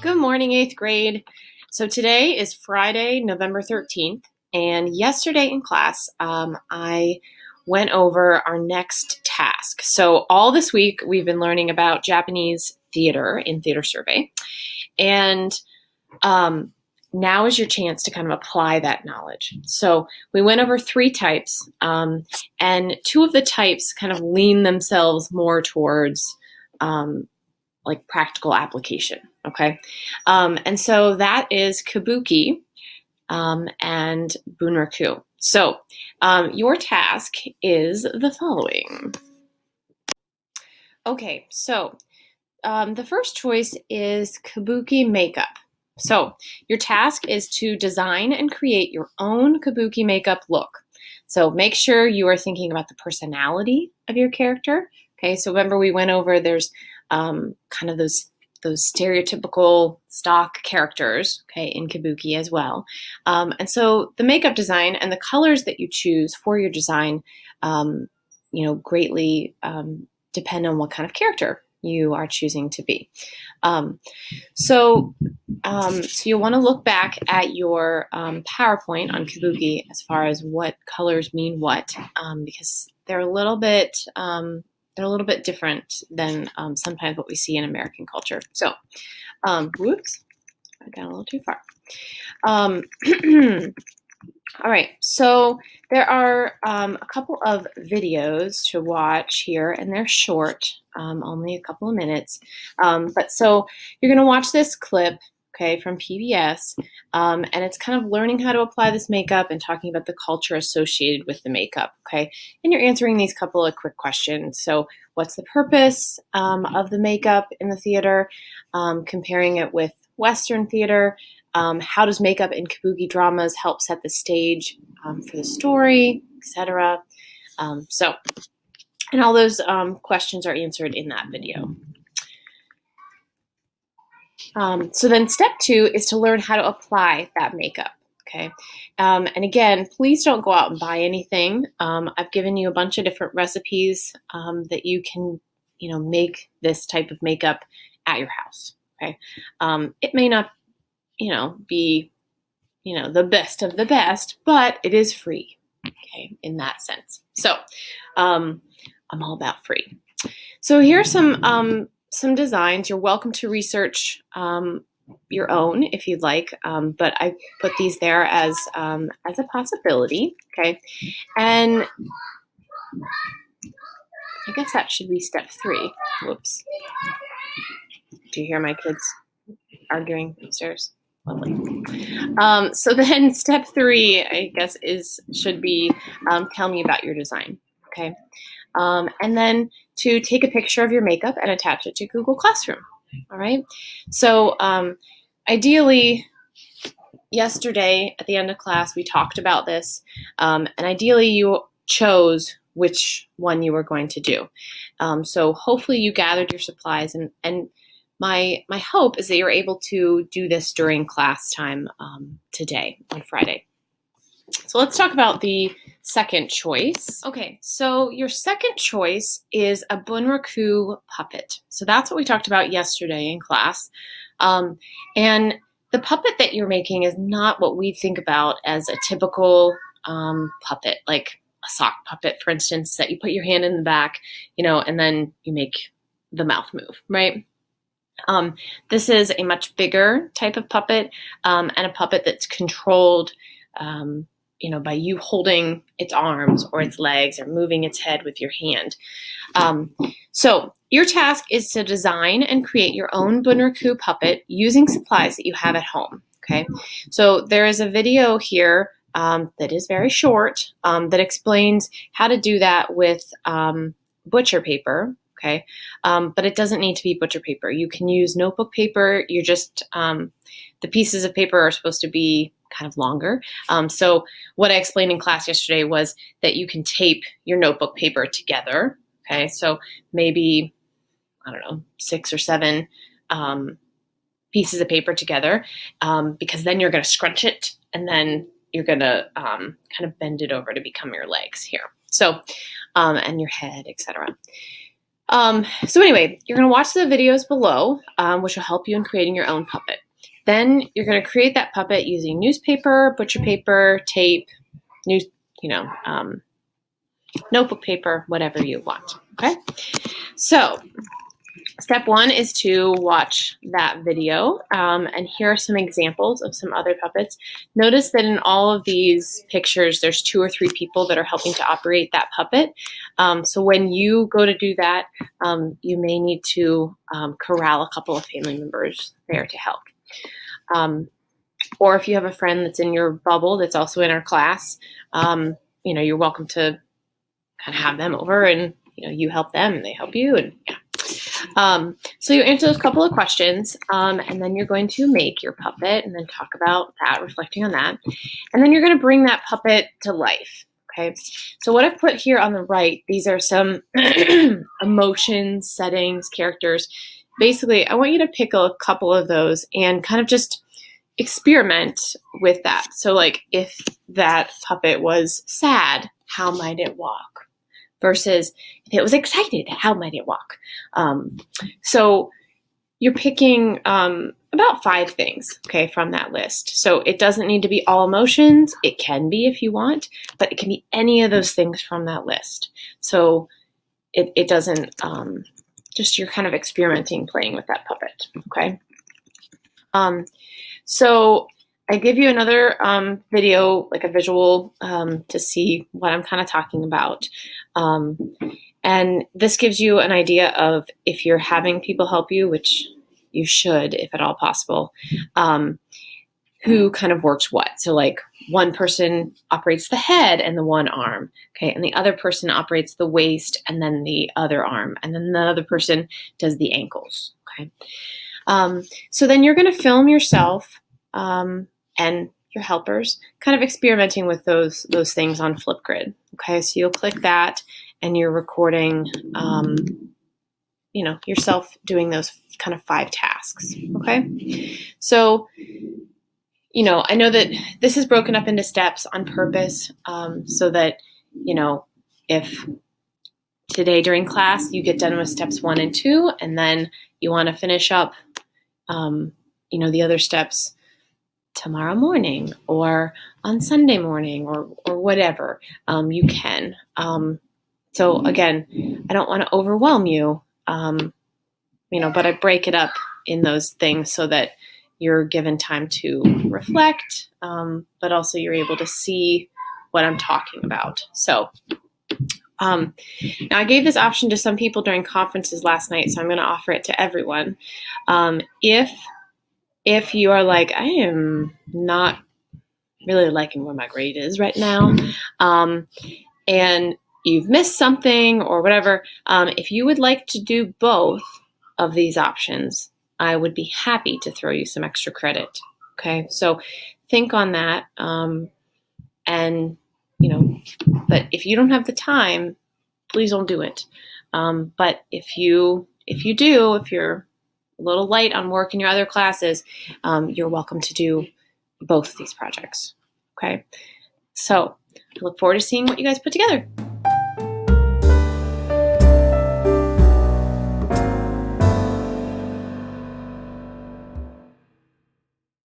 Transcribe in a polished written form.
Good morning, 8th grade. So today is Friday, November 13th, and yesterday in class, I went over our next task. So all this week, we've been learning about Japanese theater in Theater Survey, and now is your chance to kind of apply that knowledge. So we went over 3 types, and 2 of the types kind of lean themselves more towards like practical application, okay? And so that is kabuki and bunraku. So your task is the following. Okay, so the first choice is kabuki makeup. So your task is to design and create your own kabuki makeup look. So make sure you are thinking about the personality of your character. Okay, so remember we went over there's kind of those stereotypical stock characters, okay, in kabuki as well. And so the makeup design and the colors that you choose for your design, greatly depend on what kind of character you are choosing to be. So you'll want to look back at your PowerPoint on kabuki as far as what colors mean what, because they're a little bit different than sometimes what we see in American culture. So, whoops, I got a little too far. All right, so there are a couple of videos to watch here, and they're short, only a couple of minutes. But so you're going to watch this clip, okay, from PBS, and it's kind of learning how to apply this makeup and talking about the culture associated with the makeup, okay? And you're answering these couple of quick questions. So what's the purpose of the makeup in the theater, comparing it with Western theater? How does makeup in kabuki dramas help set the stage for the story, etc.? And all those questions are answered in that video. So then step 2 is to learn how to apply that makeup, okay? And again, please don't go out and buy anything. I've given you a bunch of different recipes that you can, make this type of makeup at your house, okay? It may not be, the best of the best, but it is free, okay, in that sense. So I'm all about free. So here's some designs. You're welcome to research your own if you'd like, but I put these there as a possibility, okay? And I guess that should be step 3. Whoops. Do you hear my kids arguing upstairs? Lovely. So then step 3, I guess, should be tell me about your design, okay? And then to take a picture of your makeup and attach it to Google Classroom, all right? So ideally, yesterday at the end of class, we talked about this, and ideally you chose which one you were going to do. So hopefully you gathered your supplies, and my hope is that you're able to do this during class time today on Friday. So let's talk about the second choice. Okay, so your second choice is a bunraku puppet. So that's what we talked about yesterday in class. And the puppet that you're making is not what we think about as a typical puppet, like a sock puppet, for instance, that you put your hand in the back, and then you make the mouth move, right? This is a much bigger type of puppet, and a puppet that's controlled by you holding its arms or its legs or moving its head with your hand. So your task is to design and create your own bunraku puppet using supplies that you have at home, okay? So there is a video here that is very short that explains how to do that with butcher paper, okay? But it doesn't need to be butcher paper. You can use notebook paper. You're just, the pieces of paper are supposed to be kind of longer. So what I explained in class yesterday was that you can tape your notebook paper together. Okay, so maybe, 6 or 7 pieces of paper together, because then you're going to scrunch it, and then you're going to kind of bend it over to become your legs here. So, and your head, etc. So anyway, you're going to watch the videos below, which will help you in creating your own puppet. Then you're going to create that puppet using newspaper, butcher paper, tape, notebook paper, whatever you want. Okay. So step one is to watch that video, and here are some examples of some other puppets. Notice that in all of these pictures, there's 2 or 3 people that are helping to operate that puppet. So when you go to do that, you may need to corral a couple of family members there to help. Or if you have a friend that's in your bubble that's also in our class, you're welcome to kind of have them over, and you help them and they help you, and yeah. So you answer those couple of questions, and then you're going to make your puppet and then talk about that, reflecting on that. And then you're going to bring that puppet to life. Okay. So what I've put here on the right, these are some emotions, settings, characters. Basically, I want you to pick a couple of those and kind of just experiment with that. So like if that puppet was sad, how might it walk? Versus if it was excited, how might it walk? So you're picking about 5 things, okay, from that list. So it doesn't need to be all emotions. It can be if you want, but it can be any of those things from that list. So it doesn't, just you're kind of experimenting, playing with that puppet, okay? So I give you another video, like a visual, to see what I'm kind of talking about. And this gives you an idea of if you're having people help you, which you should, if at all possible, who kind of works what. So like one person operates the head and the one arm, okay, and the other person operates the waist and then the other arm, and then the other person does the ankles, okay. So then you're going to film yourself and your helpers kind of experimenting with those things on Flipgrid. Okay, so you'll click that and you're recording, yourself doing those kind of 5 tasks. Okay, so, I know that this is broken up into steps on purpose, so that, if today during class you get done with steps 1 and 2, and then you want to finish up, the other steps tomorrow morning or on Sunday morning or whatever, you can. So again, I don't want to overwhelm you, but I break it up in those things so that you're given time to reflect, but also you're able to see what I'm talking about. So now I gave this option to some people during conferences last night, so I'm going to offer it to everyone. If you are like, I am not really liking where my grade is right now, and you've missed something or whatever, if you would like to do both of these options, I would be happy to throw you some extra credit. Okay, so think on that, but if you don't have the time, please don't do it. But if you're a little light on work in your other classes, you're welcome to do both of these projects. Okay, so I look forward to seeing what you guys put together.